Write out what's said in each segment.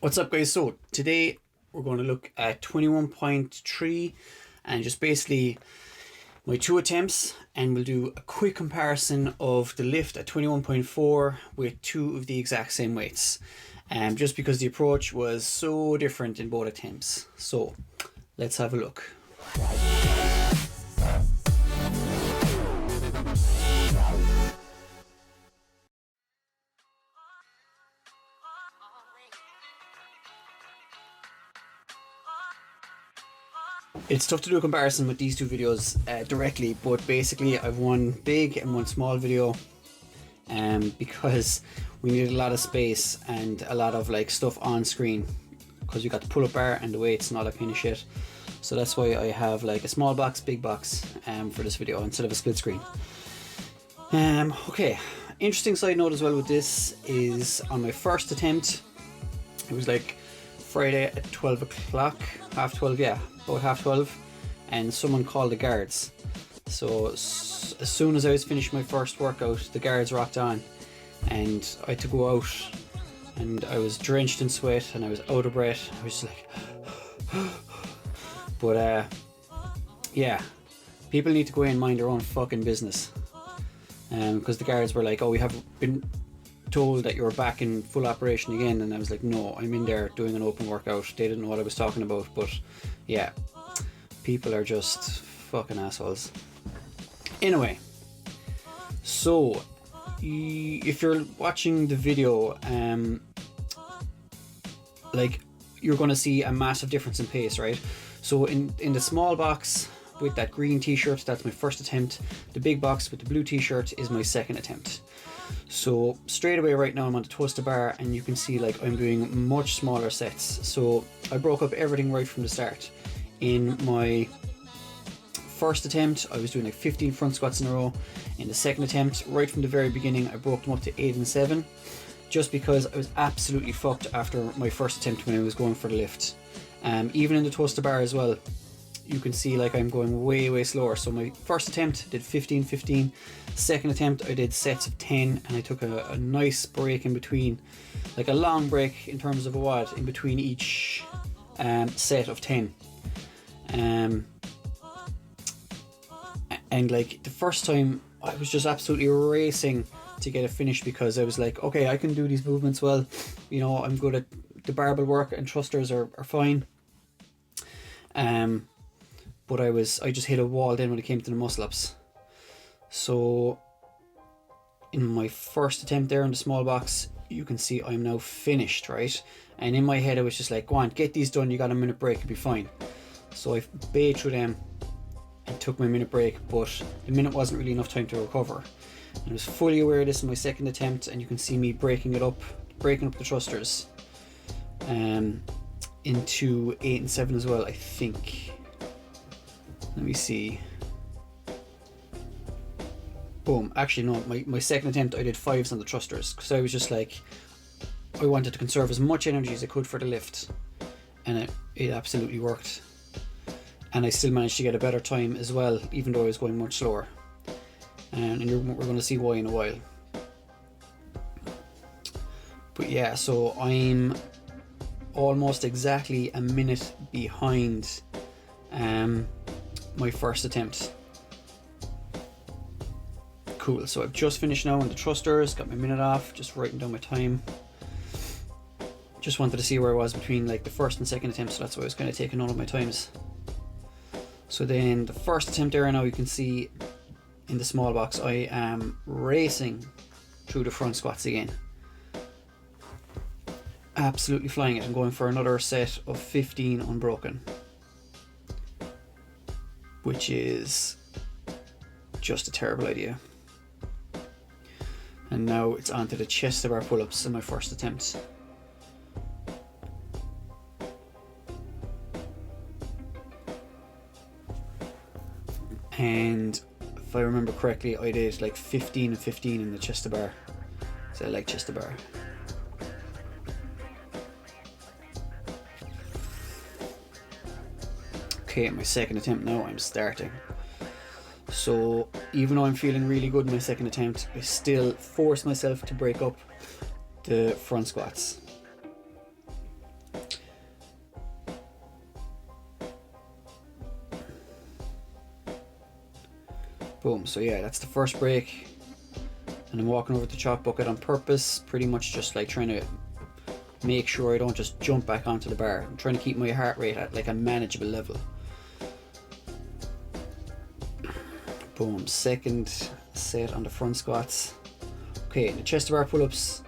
What's up, guys? So today we're going to look at 21.3 and just basically my two attempts, and we'll do a quick comparison of the lift at 21.4 with two of the exact same weights, just because the approach was so different in both attempts. So let's have a look. It's tough to do a comparison with these two videos directly, but basically I've one big and one small video because we needed a lot of space and a lot of like stuff on screen, because you got the pull-up bar and the weights and all that kind of shit. So that's why I have like a small box, big box for this video instead of a split screen. Okay, interesting side note as well with this is on my first attempt, it was like Friday at 12 o'clock, half 12, yeah, about half 12, and someone called the guards. So as soon as I was finished my first workout, the guards rocked on and I had to go out, and I was drenched in sweat and I was out of breath. I was just like but yeah, people need to go in and mind their own fucking business, because the guards were like, oh, we have been told that you were back in full operation again, and I was like, no, I'm in there doing an open workout. They didn't know what I was talking about, but yeah, people are just fucking assholes. Anyway, so if you're watching the video, like, you're going to see a massive difference in pace, right? So in the small box with that green t-shirt, that's my first attempt. The big box with the blue t-shirt is my second attempt. So straight away right now I'm on the toaster bar, and you can see like I'm doing much smaller sets. So I broke up everything right from the start. In my first attempt I was doing like 15 front squats in a row. In the second attempt, right from the very beginning, I broke them up to 8 and 7, just because I was absolutely fucked after my first attempt when I was going for the lift. Even in the toaster bar as well, you can see like I'm going way slower. So my first attempt I did 15, second attempt I did sets of 10, and I took a nice break in between, like a long break in terms of a WOD in between each set of 10. And like the first time I was just absolutely racing to get it finished, because I was like, okay, I can do these movements well, you know, I'm good at the barbell work and thrusters are fine. But I just hit a wall then when it came to the muscle ups. So in my first attempt there in the small box, you can see I'm now finished, right? And in my head I was just like, go on, get these done, you got a minute break, you'll be fine. So I bayed through them and took my minute break, but the minute wasn't really enough time to recover. And I was fully aware of this in my second attempt, and you can see me breaking up the thrusters into 8 and 7 as well, I think. Let me see. Boom. Actually no, my second attempt I did 5s on the thrusters, because I was just like, I wanted to conserve as much energy as I could for the lift, and it absolutely worked. And I still managed to get a better time as well, even though I was going much slower. And we're going to see why in a while. But yeah, so I'm almost exactly a minute behind my first attempt. Cool, so I've just finished now on the thrusters, got my minute off, just writing down my time. Just wanted to see where I was between like the first and second attempt, so that's why I was kind of taking note of my times. So then the first attempt there, now you can see in the small box I am racing through the front squats again. Absolutely flying it and going for another set of 15 unbroken, which is just a terrible idea. And now it's on to the chest to bar pull-ups in my first attempt. And if I remember correctly, I did like 15 and 15 in the chest to bar, so I like chest to bar. Okay, my second attempt now, I'm starting. So even though I'm feeling really good in my second attempt, I still force myself to break up the front squats. Boom. So yeah, that's the first break. And I'm walking over the chalk bucket on purpose, pretty much just like trying to make sure I don't just jump back onto the bar. I'm trying to keep my heart rate at like a manageable level. Boom. Second set on the front squats. Okay, the chest to bar pull-ups,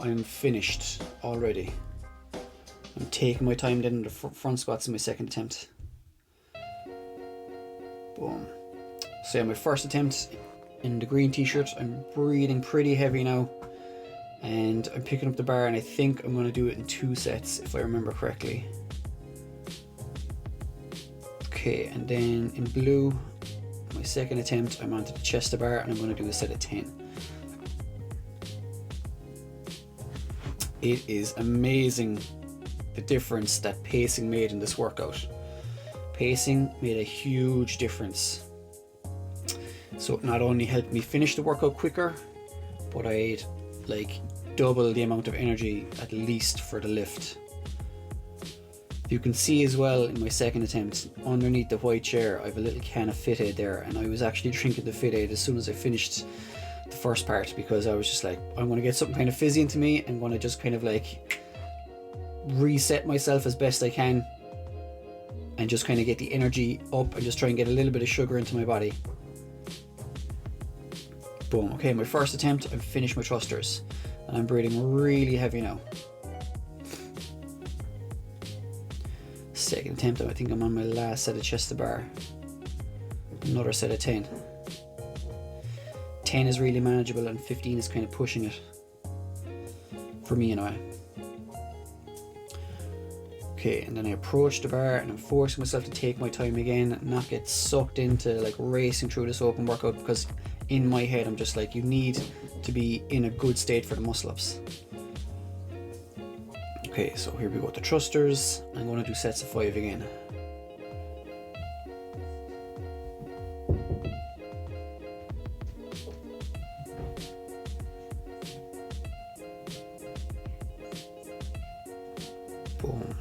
I'm finished already. I'm taking my time then in the front squats in my second attempt. Boom. So yeah, my first attempt in the green t-shirt, I'm breathing pretty heavy now. And I'm picking up the bar, and I think I'm going to do it in 2 sets if I remember correctly. Okay, and then in blue, my second attempt, I'm onto the chest to bar, and I'm going to do a set of 10. It is amazing the difference that pacing made in this workout. Pacing made a huge difference. So it not only helped me finish the workout quicker, but I'd like double the amount of energy at least for the lift. You can see as well in my second attempt, underneath the white chair, I have a little can of Fit Aid there, and I was actually drinking the Fit Aid as soon as I finished the first part, because I was just like, I'm going to get something kind of fizzy into me. I'm going to just kind of like reset myself as best I can and just kind of get the energy up and just try and get a little bit of sugar into my body. Boom. Okay, my first attempt, I've finished my thrusters and I'm breathing really heavy now. Second attempt, I think I'm on my last set of chest to bar. Another set of 10. 10 is really manageable and 15 is kind of pushing it. For me anyway. Okay, and then I approach the bar and I'm forcing myself to take my time again and not get sucked into like racing through this open workout, because in my head I'm just like, you need to be in a good state for the muscle ups. Okay, so here we go with the thrusters. I'm going to do sets of 5 again. Boom.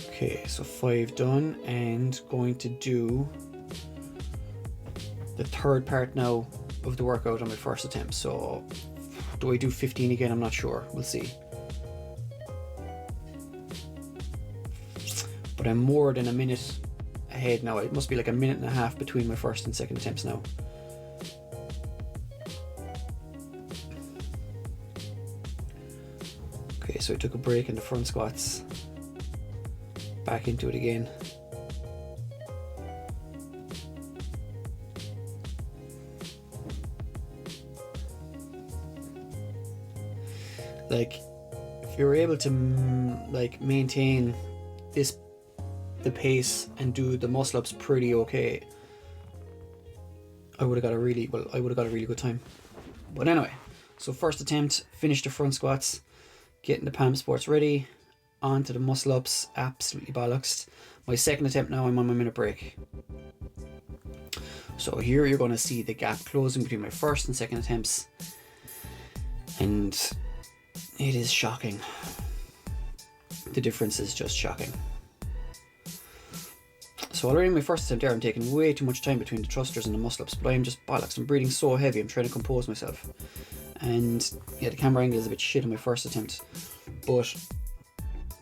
Okay, so 5 done, and going to do the third part now of the workout on my first attempt. So do I do 15 again? I'm not sure. We'll see. But I'm more than a minute ahead now. It must be like a minute and a half between my first and second attempts now. Okay, so I took a break in the front squats. Back into it again. Like, if you're able to like maintain the pace and do the muscle ups pretty okay, I would have got a really good time. But anyway, so first attempt, finished the front squats, getting the Palm Sports ready, on to the muscle ups, absolutely bollocks. My second attempt now, I'm on my minute break. So here you're going to see the gap closing between my first and second attempts, and it is shocking. The difference is just shocking. So already in my first attempt there, I'm taking way too much time between the thrusters and the muscle ups, but I'm just bollocks. I'm breathing so heavy, I'm trying to compose myself. And yeah, the camera angle is a bit shit in my first attempt, but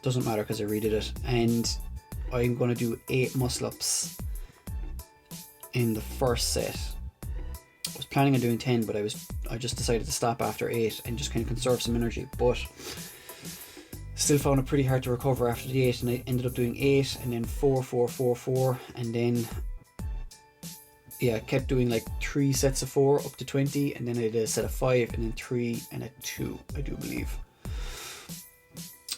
doesn't matter because I redid it. And I'm going to do 8 muscle ups in the first set. I was planning on doing 10, but I just decided to stop after 8 and just kind of conserve some energy. But still found it pretty hard to recover after the 8, and I ended up doing 8 and then 4, 4, 4, 4, and then yeah, I kept doing like 3 sets of 4 up to 20, and then I did a set of 5 and then 3 and a 2, I do believe.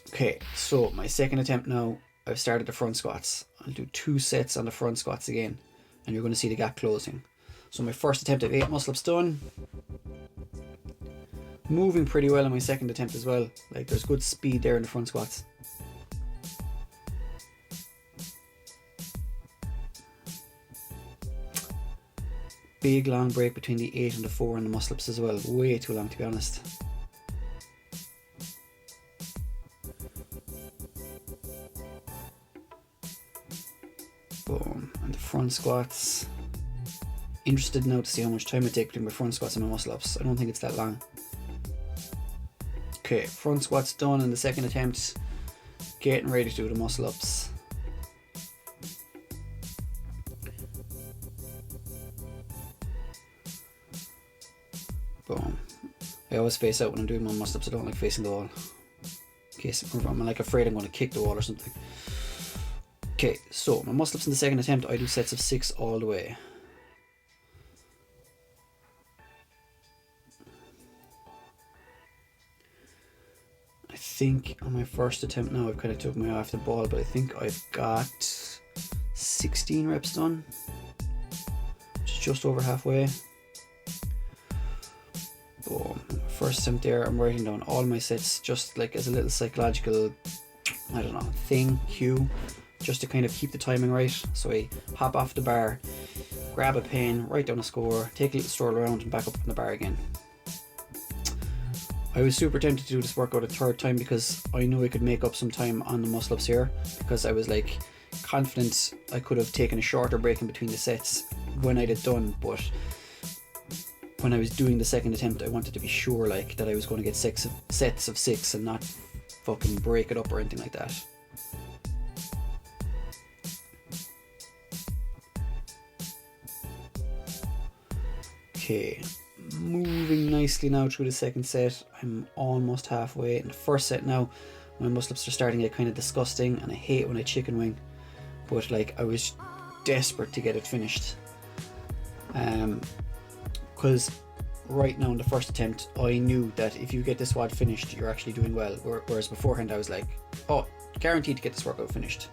Okay, so my second attempt now, I've started the front squats. I'll do 2 sets on the front squats again, and you're going to see the gap closing. So my first attempt of 8 muscle ups done. Moving pretty well in my second attempt as well. Like, there's good speed there in the front squats. Big long break between the 8 and the 4 and the muscle ups as well. Way too long, to be honest. Boom. And the front squats. Interested now to see how much time I take between my front squats and my muscle ups. I don't think it's that long. Okay, front squats done in the second attempt. Getting ready to do the muscle ups. Boom. I always face out when I'm doing my muscle ups. I don't like facing the wall. In case I'm like afraid I'm going to kick the wall or something. Okay, so my muscle ups in the second attempt, I do sets of 6 all the way. I think on my first attempt now I've kind of took my eye off the ball, but I think I've got 16 reps done, which is just over halfway. Boom. First attempt there, I'm writing down all my sets just like as a little psychological, I don't know, thing, cue, just to kind of keep the timing right. So I hop off the bar, grab a pen, write down a score, take a little stroll around and back up on the bar again. I was super tempted to do this workout a third time because I knew I could make up some time on the muscle ups here, because I was like confident I could have taken a shorter break in between the sets when I'd it done, but when I was doing the second attempt I wanted to be sure like that I was going to get sets of 6 and not fucking break it up or anything like that. Okay, moving nicely now through the second set. I'm almost halfway. In the first set now, my muscle ups are starting to get kind of disgusting, and I hate when I chicken wing, but like I was desperate to get it finished. Because right now in the first attempt I knew that if you get this WOD finished you're actually doing well, whereas beforehand I was like, oh, guaranteed to get this workout finished.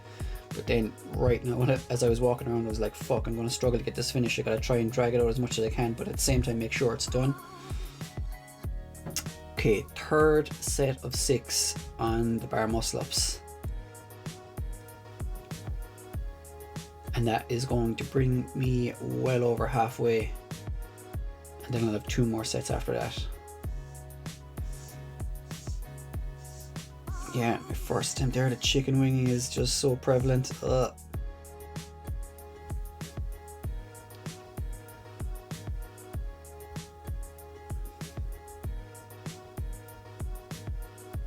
But then right now as I was walking around I was like, fuck, I'm going to struggle to get this finished. I gotta try and drag it out as much as I can, but at the same time make sure it's done. Okay, third set of 6 on the bar muscle ups, and that is going to bring me well over halfway, and then I'll have 2 more sets after that. Yeah, my first attempt there, the chicken winging is just so prevalent. Ugh.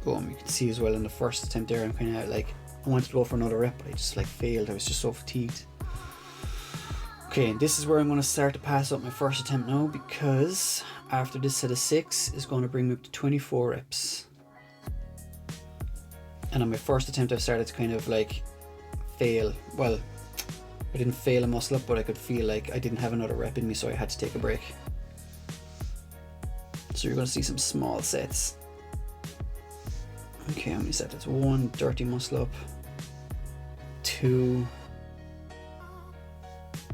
Boom, you can see as well in the first attempt there, I'm kind of like, I wanted to go for another rep, but I just like failed. I was just so fatigued. Okay, and this is where I'm going to start to pass up my first attempt now, because after this set of 6 is going to bring me up to 24 reps. And on my first attempt I've started to kind of like fail. Well, I didn't fail a muscle up, but I could feel like I didn't have another rep in me, so I had to take a break. So you're going to see some small sets. Okay, how many sets? It's 1 dirty muscle up, 2,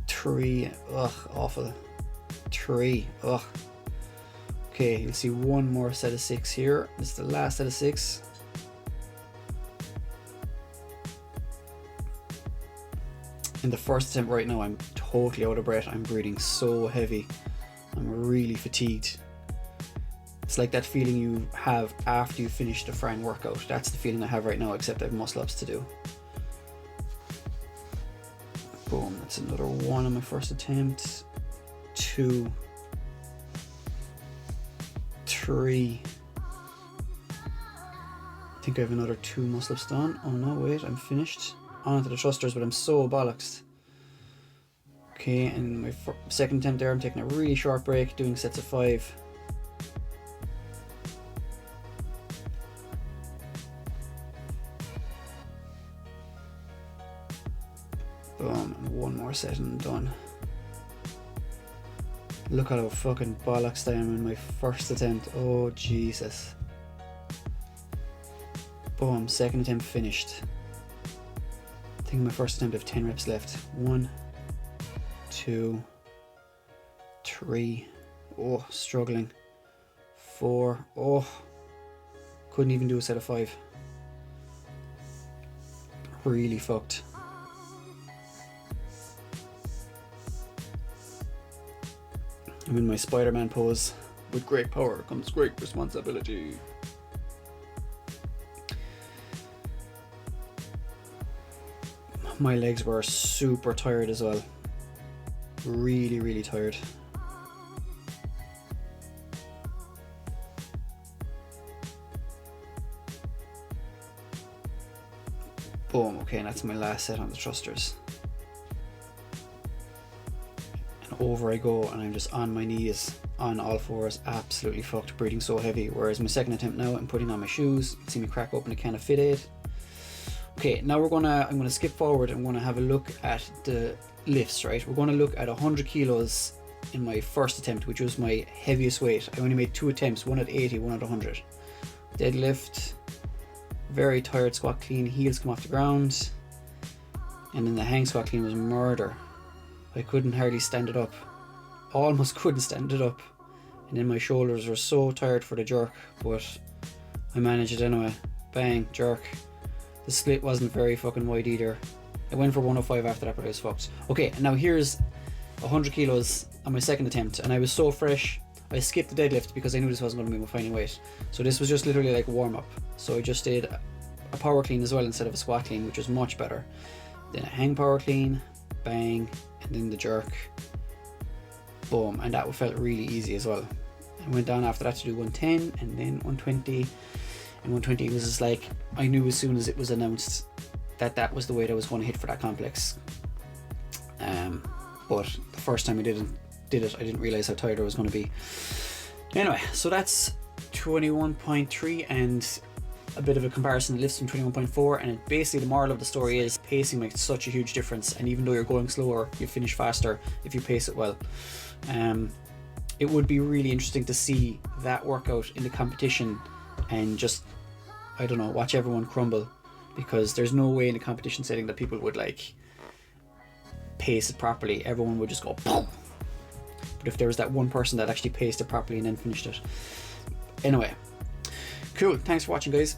3, ugh, awful, 3, ugh. Okay, you'll see 1 more set of 6 here. This is the last set of 6. In the first attempt right now I'm totally out of breath. I'm breathing so heavy. I'm really fatigued. It's like that feeling you have after you finish the Fran workout. That's the feeling I have right now, except I have muscle ups to do. Boom, that's another 1 on my first attempt. 2, 3. I think I have another 2 muscle ups done. Oh no, wait, I'm finished. On to the thrusters, but I'm so bollocks. Okay, and my second attempt there, I'm taking a really short break, doing sets of 5. Boom, and 1 more set and I'm done. Look at how fucking bollocks I am in my first attempt. Oh Jesus. Boom, second attempt finished. I think my first attempt I have 10 reps left. 1, 2, 3. Oh, struggling. 4. Oh, couldn't even do a set of 5. Really fucked. I'm in my Spider-Man pose. With great power comes great responsibility. My legs were super tired as well. Really, really tired. Boom. Okay, and that's my last set on the thrusters. And over I go, and I'm just on my knees, on all fours, absolutely fucked, breathing so heavy. Whereas my second attempt now, I'm putting on my shoes. You can see me crack open a can of Fit Aid. Okay, now I'm gonna skip forward. I'm gonna have a look at the lifts, right? We're gonna look at 100 kilos in my first attempt, which was my heaviest weight. I only made 2 attempts, one at 80, one at 100. Deadlift, very tired, squat clean, heels come off the ground. And then the hang squat clean was murder. I couldn't hardly stand it up. Almost couldn't stand it up. And then my shoulders were so tired for the jerk, but I managed it anyway. Bang, jerk. The split wasn't very fucking wide either. I went for 105 after that, but I was fucked. Okay, now here's 100 kilos on my second attempt, and I was so fresh. I skipped the deadlift because I knew this wasn't going to be my final weight. So this was just literally like a warm up. So I just did a power clean as well instead of a squat clean, which was much better. Then a hang power clean, bang, and then the jerk, boom, and that felt really easy as well. I went down after that to do 110 and then 120. And 120 was just like, I knew as soon as it was announced that that was the weight I was going to hit for that complex. But the first time I did it, I didn't realize how tired I was going to be. Anyway, so that's 21.3 and a bit of a comparison of lifts from 21.4, and basically the moral of the story is pacing makes such a huge difference, and even though you're going slower, you finish faster if you pace it well. It would be really interesting to see that workout in the competition and just, I don't know, watch everyone crumble, because there's no way in a competition setting that people would like pace it properly. Everyone would just go boom. But if there was that one person that actually paced it properly and then finished it. Anyway, cool, thanks for watching guys.